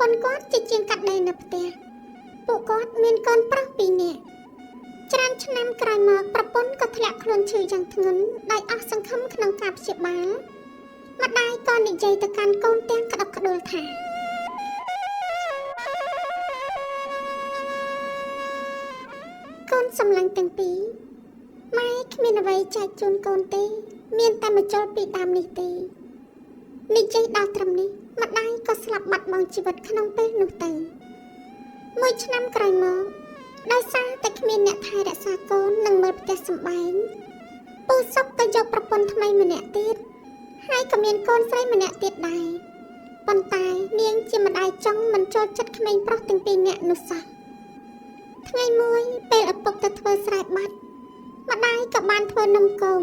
ពន្ធគាត់ជាជាងកាត់ដេរនៅផ្ទះពួកគាត់មានកូនប្រុស2នាក់ច្រើនឆ្នាំក្រោយមកប្រពន្ធក៏ធ្លាក់ខ្លួនឈឺយ៉ាងធ្ងន់ដោយអស់សង្ឃឹមក្នុងការព្យាបាលម្ដាយក៏និយាយទៅកាន់កូនទាំងក្តុកក្តួលថាកូនសម្លាញ់ទាំងពីរម៉ែគ្មានអ្វីចែកជូនកូនទេមានតែមកចូលពីដើមនេះទេនិយាយដល់ត្រឹមនេះម្ដាយក៏ស្លាប់បាត់បង់ជីវិតក្នុងពេលនោះទៅមួយឆ្នាំក្រោយមកដោយសារតែគ្មានអ្នកថែរក្សាកូននិងមើលផ្ទះសម្បែងពូសុកក៏យកប្រពន្ធថ្មីម្នាក់ទៀតហើយក៏មានកូនស្រីម្នាក់ទៀតដែរប៉ុន្តែនាងជាម្ដាយចង់មិនចូលចិត្តក្មេងប្រុសទាំងពីរនាក់នោះសោះថ្ងៃមួយពេលឪពុកទៅធ្វើស្រែបាត់ម្ដាយក៏បានធ្វើនំគម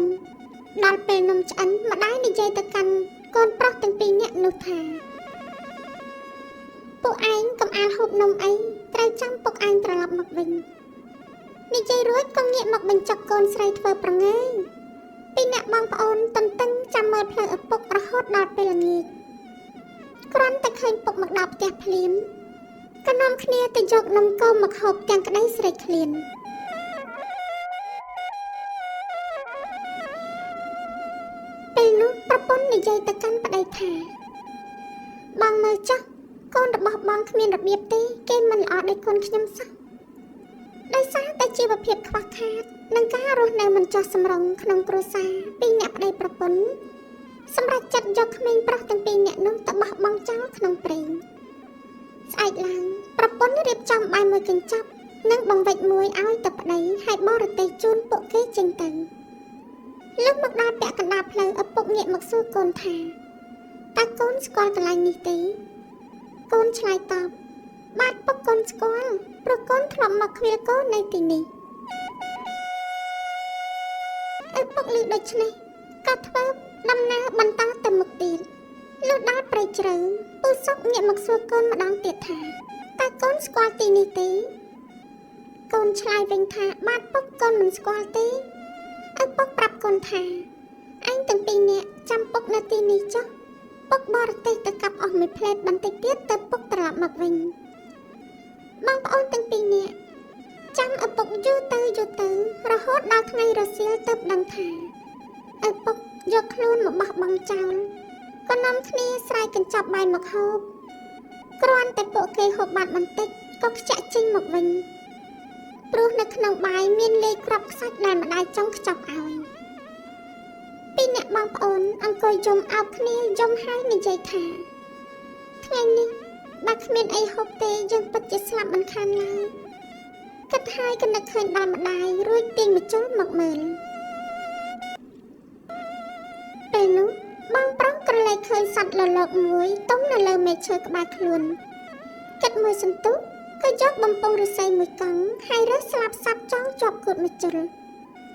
ដល់ពេលនំឆ្អិនម្ដាយនិយាយទៅកាន់កូនប្រុសទាំងពីរនាក់នោះថាពួកឯងកុំអាលហូបនំអីត្រូវចាំពុកឯងត្រឡប់មកវិញនិយាយរួចក៏ងាកមកបញ្ចុកកូនស្រីធ្វើប្រងើយពីអ្នកបងប្អូនទន្ទឹងចាំមើលផ្លូវឪពុករហូតដល់ពេលល្ងាចគ្រាន់តែឃើញពុកមកដល់ផ្ទះភ្លាមក៏នាំគ្នាទៅយកនំគមមកហូបទាំងក្តីស្រេកឃ្លានពេលនោះប្រពន្ធនិយាយទៅកាន់ប្តីថាបងមើលចុះកូនរបស់បងគ្មានរបៀបទេគេមិនល្អដូចកូនខ្ញុំសោះដោយសារតែជីវភាពខ្វះខាតនិងការរស់នៅមិនចុះសម្រុងក្នុងគ្រួសារពីអ្នកប្តីប្រពន្ធសម្រាប់ចាត់យកក្មេងប្រុសទាំងពីរនាក់នោះទៅបោះបង់ចោលក្នុងព្រៃស្អែកឡើងប្រពន្ធរៀបចំបាយមួយកញ្ចប់និងបង្វិចមួយឲ្យទៅប្តីហើយបរទេសជូនពួកគេចេញទៅលុះមកដល់ពាក់កណ្ដាលផ្លូវឪពុកងាកមកសួរកូនថាតើកូនស្គាល់កន្លែងនេះទេកូនឆ្លើយតបបាទពុកកូនស្គាល់ព្រោះកូនធ្លាប់មកឃ្វាលកូននៅទីនេះឪពុកឮដូច្នេះក៏ធ្វើដំណើរបន្តទៅមុខទៀតលុះដល់ព្រៃជ្រៅពូសុកងាកមកសួរកូនម្ដងទៀតថាតើកូនស្គាល់ទីនេះទេកូនឆ្លើយវិញថាបាទពុកកូនមិនស្គាល់ទេឪពុកប្រាប់កូនថាឯងទាំងពីរនាក់ចាំពុកនៅទីនេះចុះពុកបរទេសទៅកាប់អស់មួយផ្លែតបន្តិចទៀតទៅពុកត្រឡប់មកវិញបងប្អូនទាំងពីរនាក់ចាំឪពុកយូរទៅរហូតដល់ថ្ងៃរសៀលទើបដឹងថាឪពុកយកខ្លួនមកបោះបង់ចោលក៏នាំគ្នាស្រែកកញ្ចប់បាយមកហូបគ្រាន់តែពួកគេហូបបាត់បន្តិចក៏ខ្ជាក់ចេញមកវិញព្រោះនៅក្នុងបាយមានលេខគ្រាប់ខ្សាច់ដែលម្ដាយចង់ខ្ចប់ឲ្យពីអ្នកបងប្អូនអង្គុយយំអោបគ្នាយំហើយនិយាយថាថ្ងៃនេះបើគ្មានអីហូបទេយើងពិតជាស្លាប់មិនខានឡើយគិតហើយក៏នឹកឃើញដល់ម្ដាយរួចទាញម្ជុលមកមើលពេលនោះបងប្រុសក្រឡេកឃើញសត្វលលកមួយទុំនៅលើមែកឈើក្បែរខ្លួនគិតមួយសន្ទុះក៏យកបំពង់ឫស្សីមួយកង់ហើយរើសស្លាប់សត្វចង់ជាប់គួតម្ជុល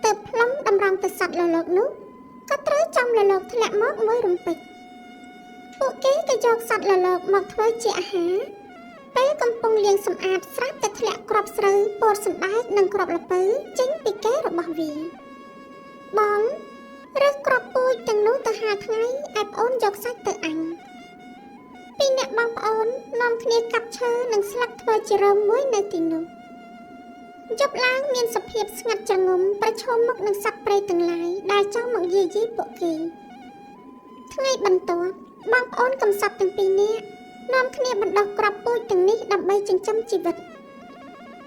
ទៅផ្លុំតម្រង់ទៅសត្វលលកនោះក៏ត្រូវចំលលកធ្លាក់មកមួយរំពេចពួកគេក៏យកសត្វលលកមកធ្វើជាអាហារពេលកំពុងលាងសម្អាតស្រាប់តែធ្លាក់គ្រាប់ស្រូវពោតសណ្ដែកនិងគ្រាប់ល្ពៅចេញពីកែរបស់វាបងរើសគ្រាប់ពូជទាំងនោះទៅហាលថ្ងៃឯប្អូនយកសាច់ទៅអាំងពីអ្នកបងប្អូននាំគ្នាកាប់ឈើនិងស្លឹកធ្វើជារោងមួយនៅទីនោះយប់ឡើងមានសភាពស្ងាត់ជ្រងំប្រឈមមុខនឹងសត្វព្រៃទាំងឡាយដែលចង់មកយាយីពួកគេថ្ងៃបន្ទាប់បងប្អូនកំសត់ទាំងពីរនាក់នាំគ្នាបណ្ដោះគ្រាប់ពូជទាំងនេះដើម្បីចិញ្ចឹមជីវិត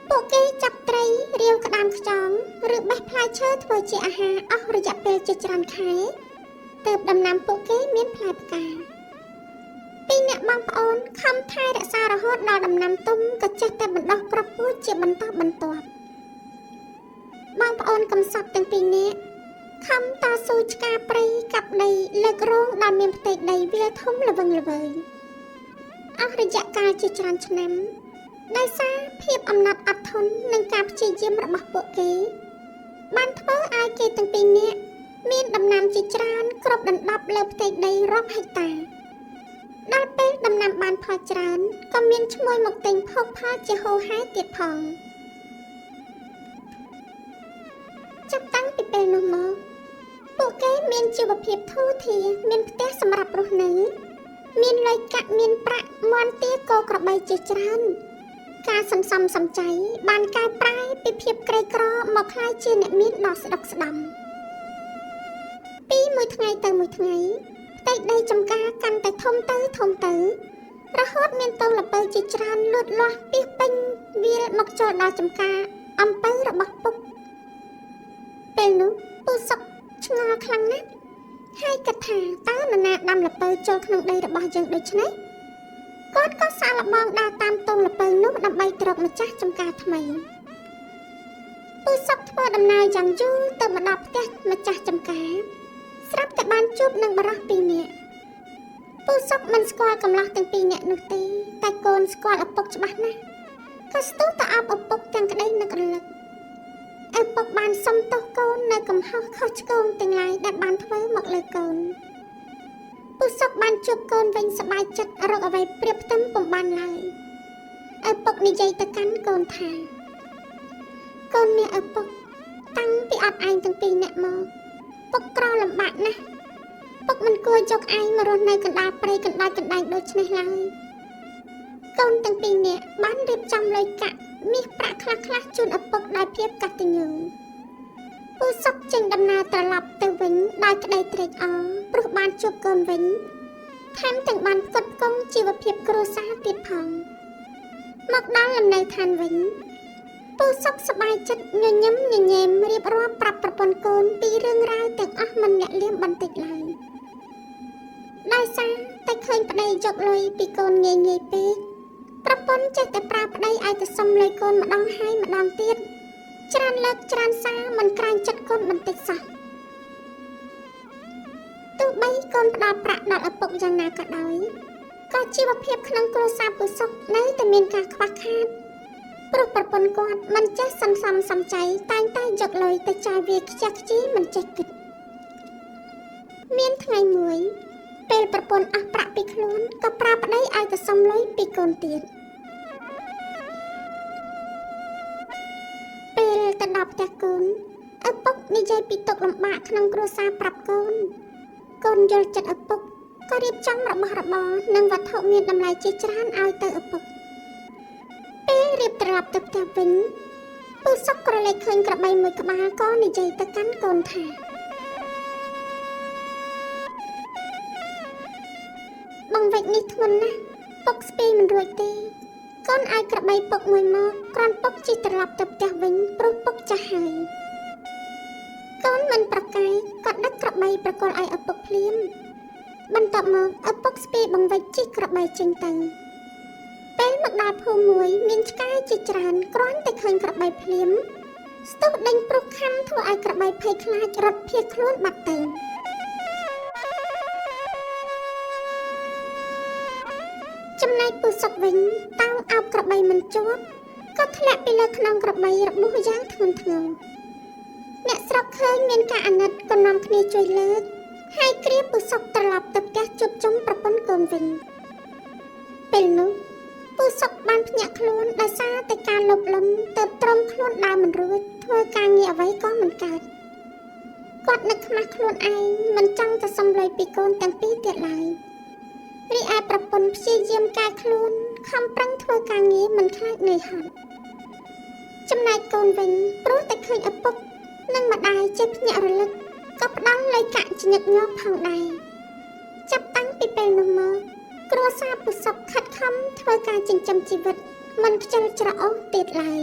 ពួកគេចាប់ត្រីរាវក្តាមខ្យងឬបេះផ្លែឈើធ្វើជាអាហារអស់រយៈពេលជាច្រើនខែទើបដំណាំពួកគេមានផ្លែផ្កាពីអ្នកបងប្អូនខំថែរក្សារហូតដល់ដំណាំទុំក៏ចេះតែបណ្ដោះគ្រាប់ពូជជាបន្តបន្ទាប់បងប្អូនកំសត់ទាំងពីរនាក់ខំតស៊ូឆ្ការព្រៃកាប់ដីលើករងដែលមានផ្ទៃដីវាលធំល្វឹងល្វើយអស់រយៈកាលជាច្រើនឆ្នាំដោយសារភាពអំណត់អត់ធន់និងការព្យាយាមរបស់ពួកគេបានធ្វើឲ្យគេទាំងពីរនាក់មានដំណាំជាច្រើនគ្រប់ដណ្ដប់លើផ្ទៃដីរាប់ហិកតាដល់ពេលដំណាំបានផលច្រើនក៏មានឈ្មោះមកទិញភោគផលជាហូរហែទៀតផងចាប់តាំងពីពេលនោះមកពួកគេមានជីវភាពធូរធារមានផ្ទះសម្រាប់រស់នៅ មានលុយកាក់មានប្រាក់មន់ទាកោក្របីជាច្រើនការសន្សំសំចៃបានកែប្រែពីភាពក្រីក្រមកក្លាយជាអ្នកមានដ៏ស្ដុកស្ដំពីមួយថ្ងៃទៅមួយថ្ងៃផ្ទៃដីចម្ការកាន់តែធំទៅរហូតមានតោងល្ពៅជាច្រើនលូតលាស់ពីពេញវាលមកចូលដល់ចម្ការអំពៅរបស់ពុកពេលនោះពូសុកឆ្ងល់ខ្លាំងណាស់ហើយគិតថាតើនរណាដាំល្ពៅចូលក្នុងដីរបស់យើងដូច្នេះគាត់ក៏សាកល្បងដើរតាមតោងល្ពៅនោះដើម្បីទៅរកម្ចាស់ចម្ការថ្មីពូសុកធ្វើដំណើរយ៉ាងយូរទៅមកដល់ផ្ទះម្ចាស់ចម្ការស្រាប់តែបានជួបនឹងបរិសុទ្ធពីរនាក់ពូសុកមិនស្គាល់កំឡោះទាំងពីរនាក់នោះទេតែកូនស្គាល់ឪពុកច្បាស់ណាស់ក៏ស្ទុះទៅអបឪពុកទាំងក្តីនឹករលឹកឪពុកបានសុំទោសកូននៅកំហុសខុសឆ្គងទាំងឡាយដែលបានធ្វើមកលើកូនពូសុកបានជួបកូនវិញសប្បាយចិត្តរកអ្វីប្រៀបផ្ទឹមពុំបានឡើយឪពុកនិយាយទៅកាន់កូនថាកូនមានឪពុកតាំងពីអត់ឯងទាំងពីរនាក់មកពុកក្រលំបាកណាស់ពុកមិនគួរយកឯងមករស់នៅកណ្ដាលព្រៃកណ្ដាលកណ្ដែងដូចនេះឡើយកូនទាំងពីរនាក់បានរៀបចំលុយកាក់មាសប្រាក់ខ្លះជូនឪពុកដោយភាពកតញ្ញូពូសុកចេញដំណើរត្រឡប់ទៅវិញដោយក្តីត្រេកអរព្រោះបានជួបកូនវិញថែមទាំងបានផ្គត់ផ្គង់ជីវភាពគ្រួសារទៀតផងមកដល់លំនៅឋានវិញពូសុកសប្បាយចិត្តញញឹមញញែមរៀបរាប់ប្រាប់ប្រពន្ធកូនពីរឿងរ៉ាវទាំងអស់មិនលាក់លៀមបន្តិចឡើយដោយសារតែឃើញប្តីយកលុយពីកូនងាយពេកប្រពន្ធចេះតែប្រើប្តីឲ្យទៅសុំលុយកូនម្ដងហើយម្ដងទៀតច្រើនលើកច្រើនសារមិនក្រាញ់ចិត្តកូនបន្តិចសោះទោះបីកូនផ្ដល់ប្រាក់ដល់ឪពុកយ៉ាងណាក៏ដោយក៏ជីវភាពក្នុងគ្រួសារពូសុកនៅតែមានការខ្វះខាតព្រោះប្រពន្ធគាត់មិនចេះសន្សំសំចៃតែងតែយកលុយទៅចាយវាខ្ជះខ្ជាយមិនចេះគិតមានថ្ងៃមួយពេលប្រពន្ធអស់ប្រាក់ពីខ្លួនក៏ប្រើប្តីឲ្យទៅសុំលុយពីកូនទៀតពេលទៅដល់ផ្ទះកូនឪពុកនិយាយពីទុក្ខលំបាកក្នុងគ្រួសារប្រាប់កូនយល់ចិត្តឪពុកក៏រៀបចំរបស់របរនិងវត្ថុមានតម្លៃជាច្រើនឲ្យទៅឪពុកពេលរៀបត្រឡប់ទៅផ្ទះវិញពូសុកក្រឡេកឃើញក្របីមួយក្បាលក៏និយាយទៅកាន់កូនថាបងវិចនេះធ្ងន់ណាស់ពុកស្ពាយមិនរួចទេកូនឲ្យក្របីពុកមួយមកគ្រាន់ពុកជិះត្រឡប់ទៅផ្ទះវិញព្រោះពុកចាស់ហើយកូនមិនប្រកែកក៏ដឹកក្របីប្រគល់ឲ្យឪពុកភ្លាមបន្ទាប់មកឪពុកស្ពាយបងវិចជិះក្របីចេញទៅពេលមកដល់ភូមិមួយមានឆ្កែជាច្រើនគ្រាន់តែឃើញក្របីភ្លាមស្ទុះដេញព្រុសខំធ្វើឲ្យក្របីភ័យខ្លាចរត់ភៀសខ្លួនបាត់ទៅចំណែកពូសុកវិញតោងអោបក្របីមិនជាប់ក៏ធ្លាក់ពីលើខ្នងក្របីរបួសយ៉ាងធ្ងន់ធ្ងរអ្នកស្រុកឃើញមានការអាណិតក៏នាំគ្នាជួយលើកហើយគ្រាពូសុកត្រឡប់ទៅផ្ទះជួបជុំប្រពន្ធកូនវិញពេលនោះពូសុកបានភ្ញាក់ខ្លួនដោយសារតែការលុបលំទៅត្រង់ខ្លួនដើរមិនរួចធ្វើការងារអ្វីក៏មិនកើតគាត់នឹកខ្មាស់ខ្លួនឯងមិនចង់ទៅសុំលុយពីកូនទាំងពីរទៀតឡើយរីឯប្រពន្ធព្យាយាមកែខ្លួនខំប្រឹងធ្វើការងារមិនខ្លាចនឿយហត់ចំណែកកូនវិញព្រោះតែឃើញឪពុកនិងម្ដាយចេះភ្ញាក់រលឹកក៏ផ្ដល់លុយកាក់ជាញឹកញាប់ផងដែរចាប់តាំងពីពេលនោះមកគ្រួសារពូសុកខិតខំធ្វើការចិញ្ចឹមជីវិតមិនខ្ជិលច្រអូសទៀតឡើយ